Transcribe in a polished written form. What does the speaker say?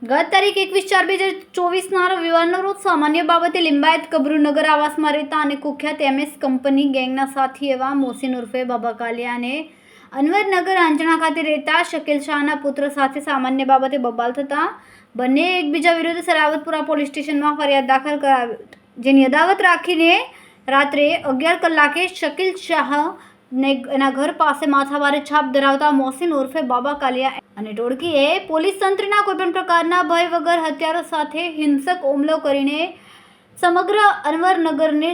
ગત તારીખ 21/4/2024ના રવિવારના રોજ સામાન્ય બાબતે લિંબાયત કબરૂનગર આવાસમાં રહેતા અને કુખ્યાત MS કંપની ગેંગના સાથી એવા મોહસિન ઉર્ફે બાબા કાલિયા અને અનવરનગર આંજણા ખાતે રહેતા શકીલ શાહના પુત્ર સાથે સામાન્ય બાબતે બબાલ થતા બંને એકબીજા વિરુદ્ધ સરાવતપુરા પોલીસ સ્ટેશનમાં ફરિયાદ દાખલ કરાવી, જેની અદાવત રાખીને રાત્રે 11 કલાકે શકીલ શાહ એના ઘર પાસે માથાભારે છાપ ધરાવતા મોહસિન ઉર્ફે બાબા કાલિયા અને ટોળકીએ પોલીસ તંત્રના કોઈપણ પ્રકારના ભય વગર હથિયારો સાથે હિંસક હુમલો કરીને સમગ્ર અનવરનગરને